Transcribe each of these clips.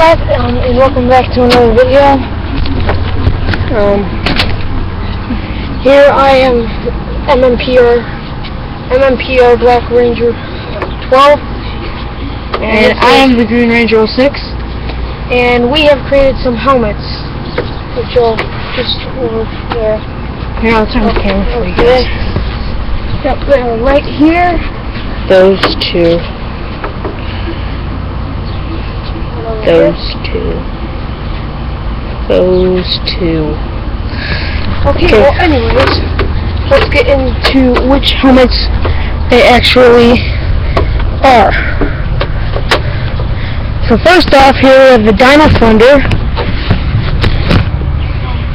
guys, and welcome back to another video. Here I am, MMPR Black Ranger 12, and I am the Green Ranger 06, and we have created some helmets, which are just over there. Here, I'll turn the camera for you guys. Yep, they're right here. Those two. Okay, well anyways, let's get into which helmets they actually are. So first off, here we have the Dino Thunder.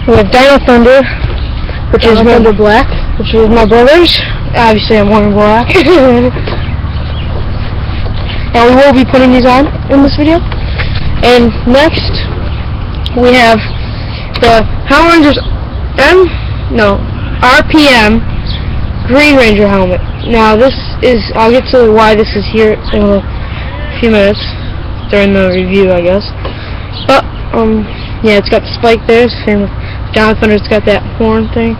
We have Dino Thunder, which is Thunder Black, which is my brother's. Obviously I'm wearing black. And we will be putting these on in this video. And next, we have the Power Rangers RPM Green Ranger helmet. Now this is, I'll get to why this is here in a few minutes during the review, I guess. But yeah, it's got the spike there. Same with Dino Thunder. It's got that horn thing.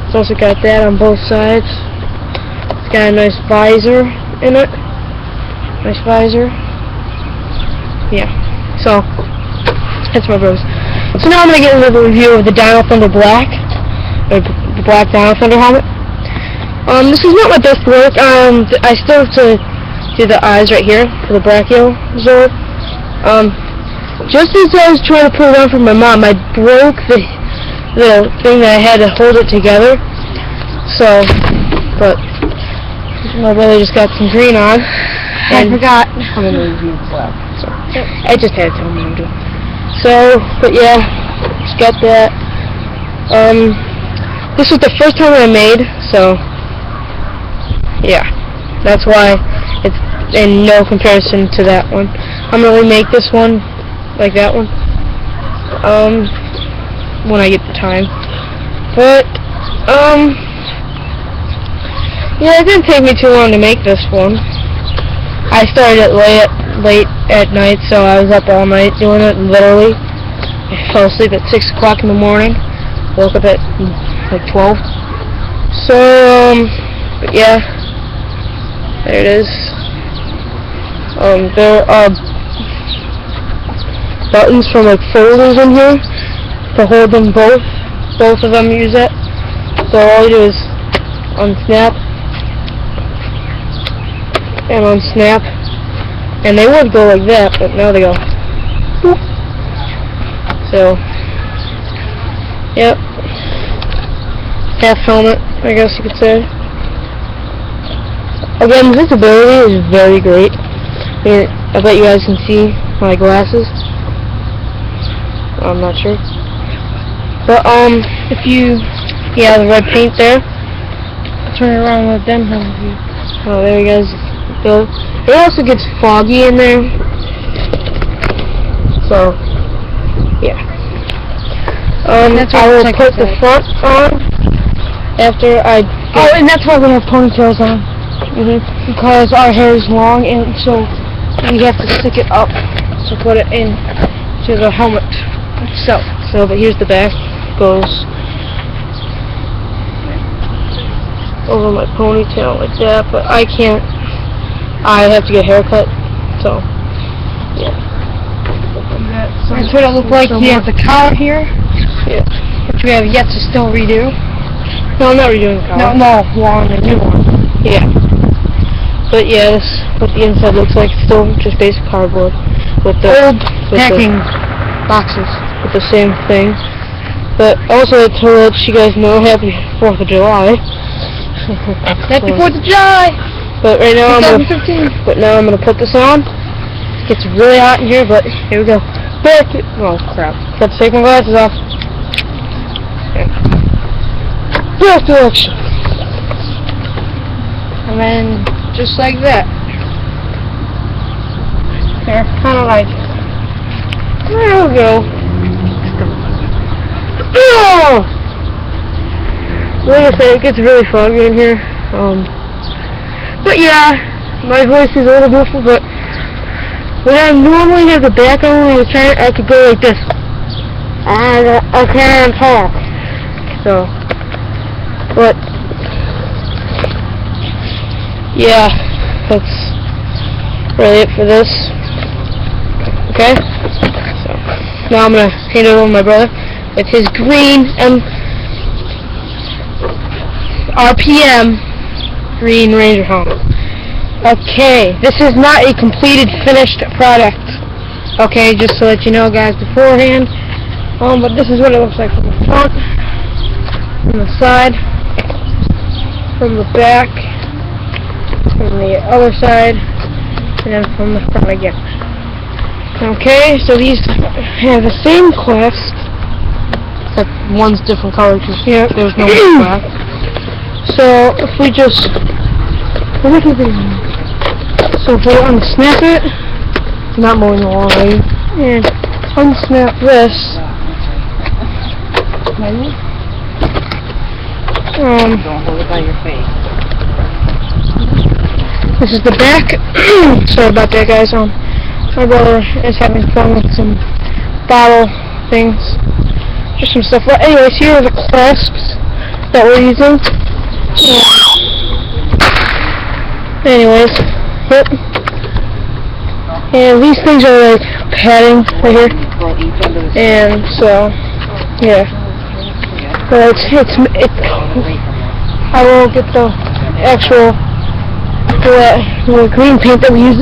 It's also got that on both sides. It's got a nice visor in it. Nice visor. Yeah. So, that's my bros. So now I'm going to get into the review of the Dino Thunder Black, or the Black Dino Thunder helmet. This is not my best work. I still have to do the eyes right here for the brachial zone. Just as I was trying to put it on for my mom, I broke the thing that I had to hold it together. So, but my brother just got some green on. I forgot. I'm going to review black. So, I just had to tell him what I'm doing. So, but yeah, just got that. This was the first time I made, so yeah, that's why it's in no comparison to that one. I'm gonna remake this one like that one, when I get the time. But yeah, it didn't take me too long to make this one. I started it late at night, so I was up all night doing it, literally. I fell asleep at 6 o'clock in the morning, woke up at like 12. So, but yeah, there it is. There are buttons from like folders in here to hold them both. Both of them use it. So all you do is unsnap and unsnap, and they would go like that, but now they go boop. So, yep, half helmet, I guess you could say. Again, visibility is very great. I bet you guys can see my glasses. I'm not sure, but if you, yeah, the red paint there. Turn it around with them. Oh, there you guys. It also gets foggy in there, so yeah. I will put the front on after I get and that's why we have ponytails on, because our hair is long, and so we have to stick it up to put it in to the helmet itself. So, but here's the back. Goes over my ponytail like that, but I can't. I have to get a haircut, so yeah. That's what it looks like. You have the collar here, yeah, which we have yet to still redo. No, I'm not redoing the collar. No, on the new one. Yeah. But yeah, this is what the inside looks like. Still just basic cardboard with the old packing boxes with the same thing. But also to let you guys know, happy 4th of July. Happy 4th of July! But right now I'm gonna put this on. It gets really hot in here, but here we go. Back to, oh crap! Got to take my glasses off. Okay. Back to action. And then just like that. There, kind of like. There we go. Oh! Like I said, it gets really foggy in here. But yeah, my voice is a little beautiful, but When I normally have the back on, when I was trying, I could go like this. I can't talk. So, but yeah, that's really it for this. Okay. So now I'm gonna hand it over to my brother with his green RPM Green Ranger helmet. Okay, this is not a completed, finished product. Okay, just to let you know, guys, beforehand. But this is what it looks like from the front, from the side, from the back, from the other side, and then from the front again. Okay, so these have the same clasp, except one's different color because there's no clasp. So if we just look at this. So if we unsnap it, not mowing the lawn, right? And unsnap this. Don't hold it by your face. This is the back. Sorry about that, guys. My brother is having fun with some bottle things. Just some stuff. But anyways, here are the clasps that we're using. Anyways, yep. And these things are like padding right here. And so, yeah. But it's I will get the actual the green paint that we used.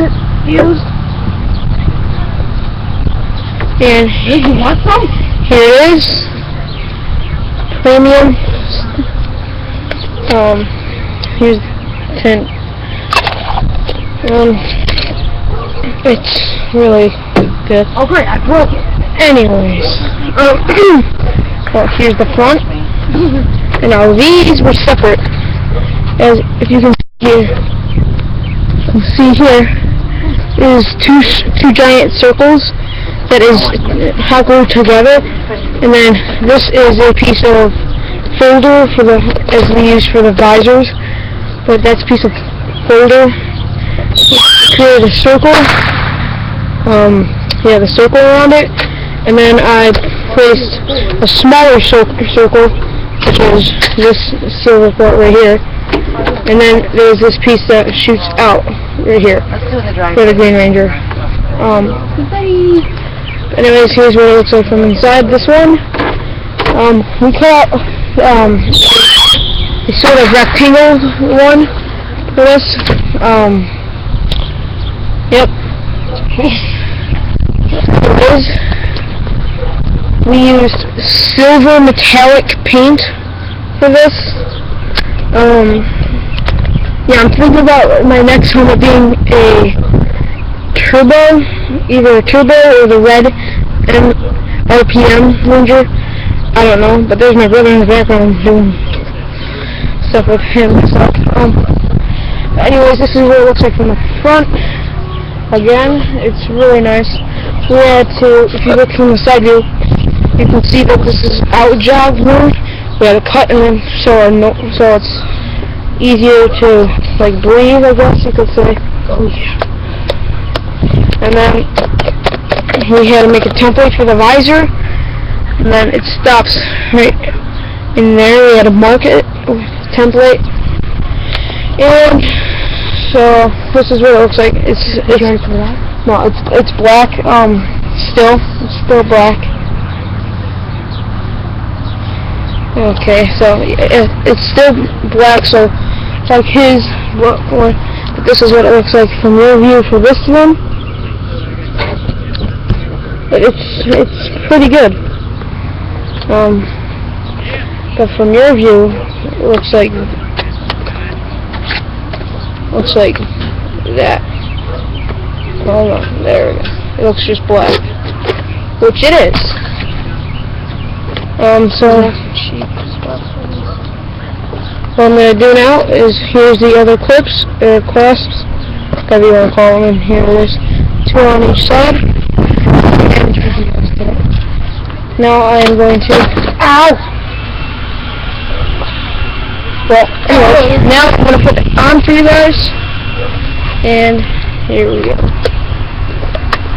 And you want some? Here it is. Premium. Here's the tint. It's really good. Oh great, I broke it. Anyways, well, here's the front. And now these were separate. As if you can see here, is two giant circles that is half glued together, and then this is a piece of folder for as we use for the visors. But that's a piece of folder. Create a circle. The circle around it, and then I placed a smaller circle, which is this silver part right here, and then there's this piece that shoots out right here for the Green Ranger. Anyways, here's what it looks like from inside this one. We cut a sort of rectangle one for this. Yep. We used silver metallic paint for this. I'm thinking about my next helmet being a turbo, either a turbo or the red RPM Ranger. I don't know, but there's my brother in the background doing stuff with him. So, anyways, this is what it looks like from the front. Again, it's really nice. We had to, if you look from the side view, you can see that this is out jog mode. We had to cut and then so it's easier to like breathe, I guess you could say. And then we had to make a template for the visor, and then it stops right in there. We had to mark it with a template, and so this is what it looks like. It's black. It's still black. Okay, so it's still black. So like his, but this is what it looks like from your view for this one. But it's pretty good. But from your view, it looks like that. Oh no, there it is. It looks just black, which it is. So what I'm going to do now is, here's the other clips, clasps, whatever you want to call them, and here there's two on each side. Now I am going to, well, anyways, now I'm going to put it on for you guys, and here we go.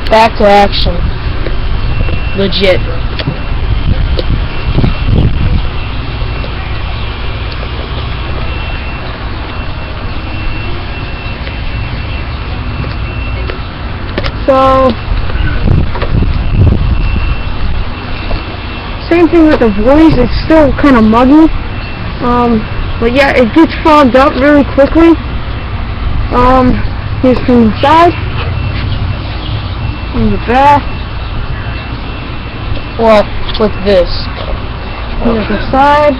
back to action. Legit. So, same thing with the voice, it's still kind of muggy, but yeah, it gets fogged up really quickly. Here's from the side, from the back, or with this. Here's the side,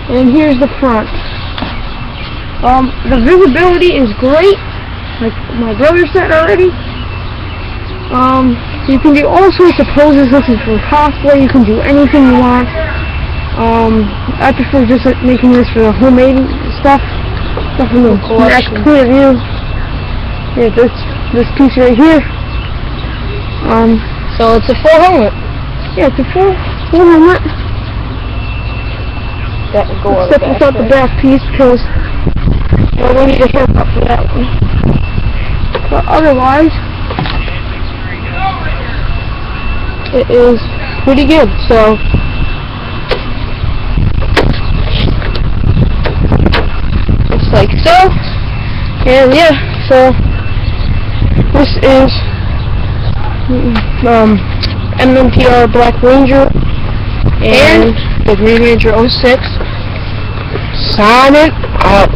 and here's the front. The visibility is great, like my brother said already. You can do all sorts of poses. This is for cosplay. You can do anything you want. I prefer just making this for the homemade stuff. From the next point of view. Yeah, this piece right here. So it's a full helmet. Yeah, it's a full helmet. That would go except without the back piece because I don't need a haircut for that one. But otherwise, it is pretty good. So just like so, and yeah, so this is MMPR Black Ranger and the Green Ranger 06 signing out.